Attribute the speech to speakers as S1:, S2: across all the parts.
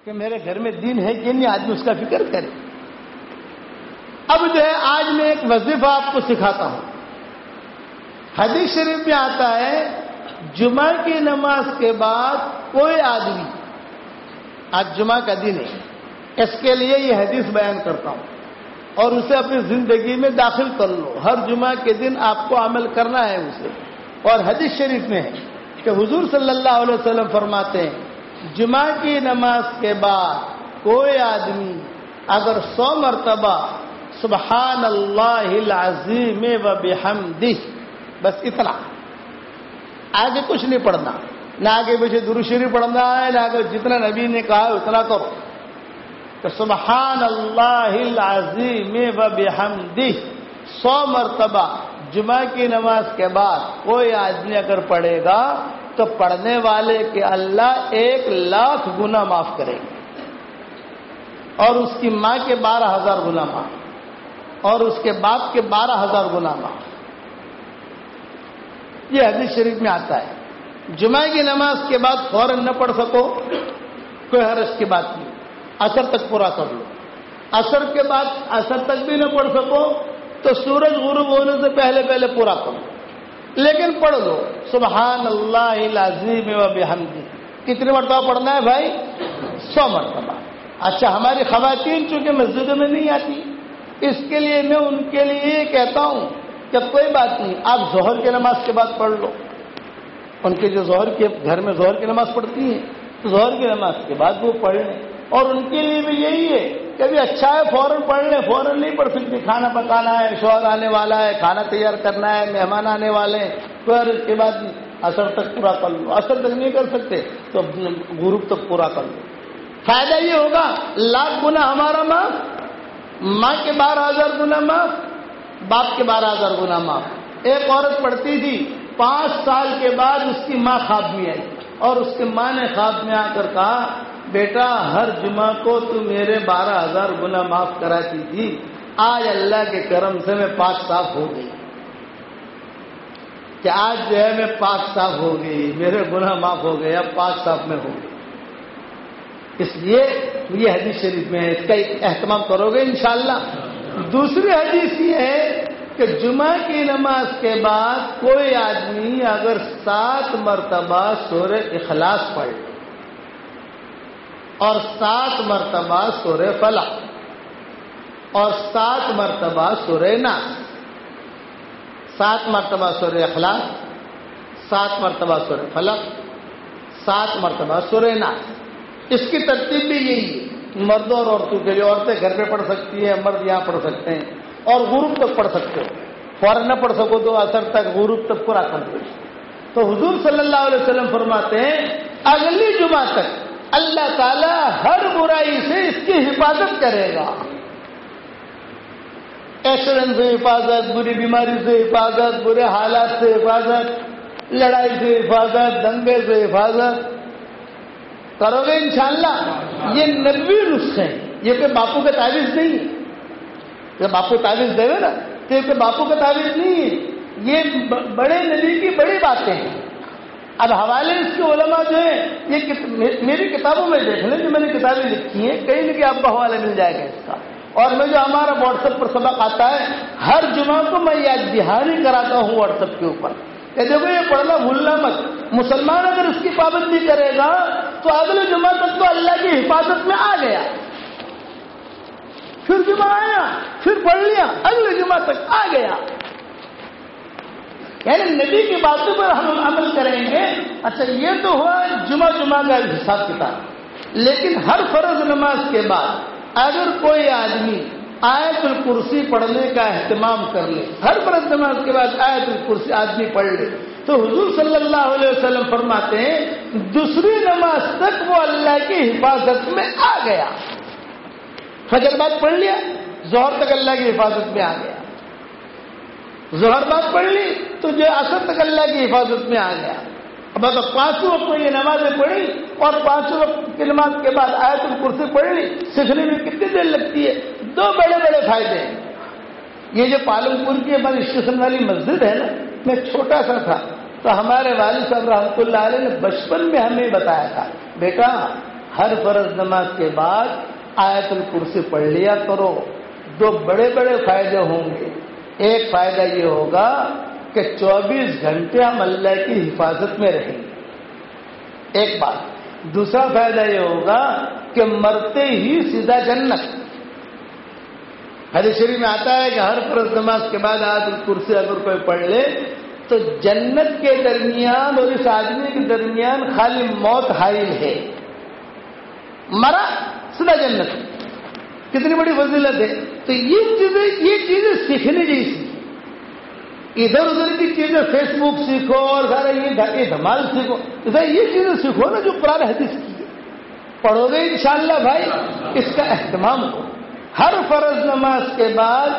S1: کہ میرے گھر میں دین ہے کہ نہیں، آدمی اس کا فکر کرے۔ اب جو ہے آج میں ایک وظیفہ آپ کو سکھاتا ہوں۔ حدیث شریف میں آتا ہے جمعہ کی نماز کے بعد کوئی آدمی، آج جمعہ کا دن ہے، اس کے لیے یہ حدیث بیان کرتا ہوں اور اسے اپنی زندگی میں داخل کر لو۔ ہر جمعہ کے دن آپ کو عمل کرنا ہے اسے۔ اور حدیث شریف میں ہے کہ حضور صلی اللہ علیہ وسلم فرماتے ہیں جمعہ کی نماز کے بعد کوئی آدمی اگر 100 مرتبہ سبحان اللہ العظیم و بحمدہ، بس اتنا، آگے کچھ نہیں پڑھنا، نہ آگے پیچھے درود شریف پڑھنا ہے، نہ آگے جتنا نبی نے کہا ہے اتنا کرو، کہ سبحان اللہ العظیم و بحمدہ 100 مرتبہ جمعہ کی نماز کے بعد کوئی آدمی اگر پڑھے گا تو پڑھنے والے کے اللہ 1,00,000 گناہ معاف کریں گے، اور اس کی ماں کے 12,000 گناہ معاف، اور اس کے باپ کے 12,000 گناہ معاف۔ یہ حدیث شریف میں آتا ہے۔ جمعہ کی نماز کے بعد فوراً نہ پڑھ سکو، کوئی حرج کی بات نہیں، عصر تک پورا کر لو۔ عصر کے بعد عصر تک بھی نہ پڑھ سکو تو سورج غروب ہونے سے پہلے پہلے پورا کرو، لیکن پڑھ لو سبحان اللہ العظیم و بحمدہ۔ کتنی مرتبہ پڑھنا ہے بھائی؟ 100 مرتبہ۔ اچھا، ہماری خواتین چونکہ مسجدوں میں نہیں آتی، اس کے لیے میں ان کے لیے یہ کہتا ہوں کہ کوئی بات نہیں، آپ ظہر کی نماز کے بعد پڑھ لو۔ ان کے جو ظہر کے گھر میں ظہر کی نماز پڑھتی ہیں تو ظہر کی نماز کے بعد وہ پڑھ لیں، اور ان کے لیے بھی یہی ہے کہ ابھی اچھا ہے فوراً پڑھ لیں، فوراً نہیں پڑھ سکتی، کھانا پکانا ہے، شوہر آنے والا ہے، کھانا تیار کرنا ہے، مہمان آنے والے ہیں، پھر اس کے بعد عصر تک پورا کر لو۔ عصر تک نہیں کر سکتے تو غروب تک پورا کر لو۔ فائدہ یہ ہوگا 1,00,000 گناہ ہمارا معاف، ماں کے 12,000 گناہ معاف، باپ کے 12,000 گناہ معاف۔ ایک عورت پڑھتی تھی، 5 سال کے بعد اس کی ماں خواب میں آئی اور اس کی ماں نے خواب میں آ کر کہا بیٹا ہر جمعہ کو تو میرے 12,000 گناہ معاف کراتی تھی، آج اللہ کے کرم سے میں پاک صاف ہو گئی، کہ آج جو ہے میں پاک صاف ہو گئی، میرے گناہ معاف ہو گئے، اب پاک صاف میں ہو گئی۔ اس لیے یہ حدیث شریف میں ہے، اس کا اہتمام کرو گے انشاءاللہ۔ دوسری حدیث یہ ہے کہ جمعہ کی نماز کے بعد کوئی آدمی اگر 7 مرتبہ سورہ اخلاص پڑھے اور 7 مرتبہ سورہ فلق اور 7 مرتبہ سورہ ناس، 7 مرتبہ سورہ اخلاص، 7 مرتبہ سورہ فلق، 7 مرتبہ سورہ ناس، اس کی ترتیب بھی یہی ہے، مردوں اور عورتوں کے لیے۔ عورتیں گھر پہ پڑھ سکتی ہیں، مرد یہاں پڑھ سکتے ہیں، اور غروب تک پڑھ سکتے ہو، فوراً نہ پڑھ سکو تو عصر تک، غروب تک پورا کر دو۔ تو حضور صلی اللہ علیہ وسلم فرماتے ہیں اگلی جمعہ تک اللہ تعالیٰ ہر برائی سے اس کی حفاظت کرے گا، ایکسیڈنٹ سے حفاظت، بری بیماری سے حفاظت، برے حالات سے حفاظت، لڑائی سے حفاظت، دنگے سے حفاظت کرو گے انشاءاللہ۔ یہ نبوی نسخے ہیں، یہ کہ باپو کا تعویذ نہیں ہے، کہ باپو تعویذ دے نا تو یہ کہ باپو کا تعویذ نہیں ہے، یہ بڑے نبی کی بڑی باتیں ہیں۔ اب حوالے اس کے علماء جو ہیں یہ میری کتابوں میں دیکھ لیں، جو میں نے کتابیں لکھی ہیں، کہیں نہ کہیں آپ کو حوالہ مل جائے گا اس کا۔ اور میں جو ہمارا واٹس ایپ پر سبق آتا ہے ہر جمعہ کو میں یاد دہانی کراتا ہوں واٹس ایپ کے اوپر کہ دیکھو یہ پڑھنا بھولنا مت، مسلمان اگر اس کی پابندی کرے گا تو اگلے جمعہ تک تو اللہ کی حفاظت میں آ گیا، پھر جمعہ آیا پھر پڑھ لیا، اگلے جمعہ تک آ گیا۔ یعنی نبی کی باتوں پر ہم عمل کریں گے۔ اچھا یہ تو ہوا جمعہ کا حساب کتاب، لیکن ہر فرض نماز کے بعد اگر کوئی آدمی آیت الکرسی پڑھنے کا اہتمام کر لے، ہر فرض نماز کے بعد آیت الکرسی آدمی پڑھ لے، تو حضور صلی اللہ علیہ وسلم فرماتے ہیں دوسری نماز تک وہ اللہ کی حفاظت میں آ گیا۔ فجر بعد پڑھ لیا، ظہر تک اللہ کی حفاظت میں آ گیا، ظہر بعد پڑھ لی تو جو عصر تک اللہ کی حفاظت میں آ گیا۔ اب اگر 5 وقت میں یہ نمازیں پڑھی اور 5 وقت کی نماز کے بعد آیت الکرسی پڑھ لی، سیکھنے میں کتنی دیر لگتی ہے؟ 2 بڑے بڑے فائدے ہیں۔ یہ جو پالن پور کی ہماری اسٹیشن والی مسجد ہے نا، میں چھوٹا سا تھا تو ہمارے والد صاحب رحمۃ اللہ علیہ نے بچپن میں ہمیں بتایا تھا بیٹا ہر فرض نماز کے بعد آیت الکرسی پڑھ لیا کرو. 2 بڑے بڑے فائدے ہوں گے. ایک فائدہ یہ ہوگا کہ 24 گھنٹے ہم اللہ کی حفاظت میں رہیں گے. ایک بات. دوسرا فائدہ یہ ہوگا کہ مرتے ہی سیدھا جنت. حدیث شریف میں آتا ہے کہ ہر فرض نماز کے بعد آیت الکرسی اگر کوئی پڑھ لے تو جنت کے درمیان اور اس آدمی کے درمیان خالی موت حائل ہے. مرا سیدھا جنت. کتنی بڑی فضیلت ہے. تو یہ چیزیں سیکھنے جیسی. ادھر ادھر کی چیزیں فیس بک سیکھو اور سارا یہ دھمال سیکھو. یہ چیزیں سیکھو نا جو قرآن حدیث کی ہے. پڑھو گے انشاءاللہ بھائی. اس کا اہتمام کرو. ہر فرض نماز کے بعد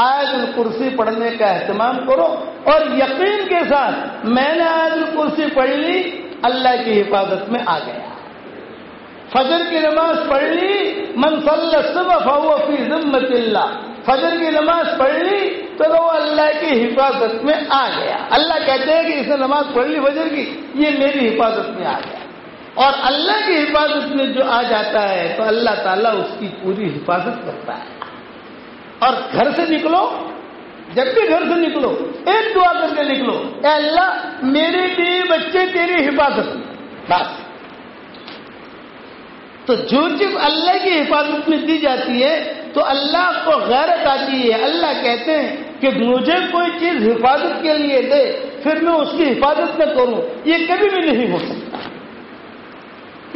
S1: آیت الکرسی پڑھنے کا اہتمام کرو اور یقین کے ساتھ میں نے آیت الکرسی پڑھ لی, اللہ کی حفاظت میں آ گیا. فجر کی نماز پڑھ لی, من صلی الصبح فهو فی ذمۃ اللہ. فجر کی نماز پڑھ لی تو وہ اللہ کی حفاظت میں آ گیا. اللہ کہتے ہیں کہ اس نے نماز پڑھ لی فجر کی, یہ میری حفاظت میں آ گیا. اور اللہ کی حفاظت میں جو آ جاتا ہے تو اللہ تعالیٰ اس کی پوری حفاظت کرتا ہے. اور گھر سے نکلو, جب بھی گھر سے نکلو ایک دعا کر کے نکلو, اے اللہ میرے بیوی بچے تیری حفاظت میں. بس. تو جو چیز اللہ کی حفاظت میں دی جاتی ہے تو اللہ کو غیرت آتی ہے. اللہ کہتے ہیں کہ مجھے کوئی چیز حفاظت کے لیے دے پھر میں اس کی حفاظت نہ کروں, یہ کبھی بھی نہیں ہو سکتا.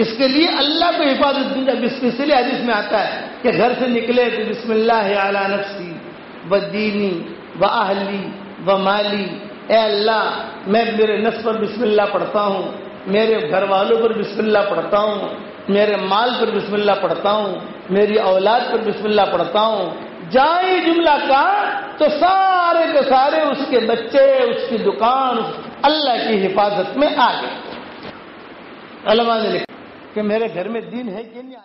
S1: اس کے لیے اللہ کو حفاظت دی جائے. اس لیے حدیث میں آتا ہے کہ گھر سے نکلے تو بسم اللہ علی نفسی و دینی و اہلی و مالی. اے اللہ میں میرے نفس پر بسم اللہ پڑھتا ہوں, میرے گھر والوں پر بسم اللہ پڑھتا ہوں, میرے مال پر بسم اللہ پڑھتا ہوں, میری اولاد پر بسم اللہ پڑھتا ہوں. جائے جملہ کہا تو سارے کے سارے اس کے بچے, اس کی دکان اللہ کی حفاظت میں آ گئے. علماء نے لکھا کہ میرے گھر میں دین ہے کہ نہیں.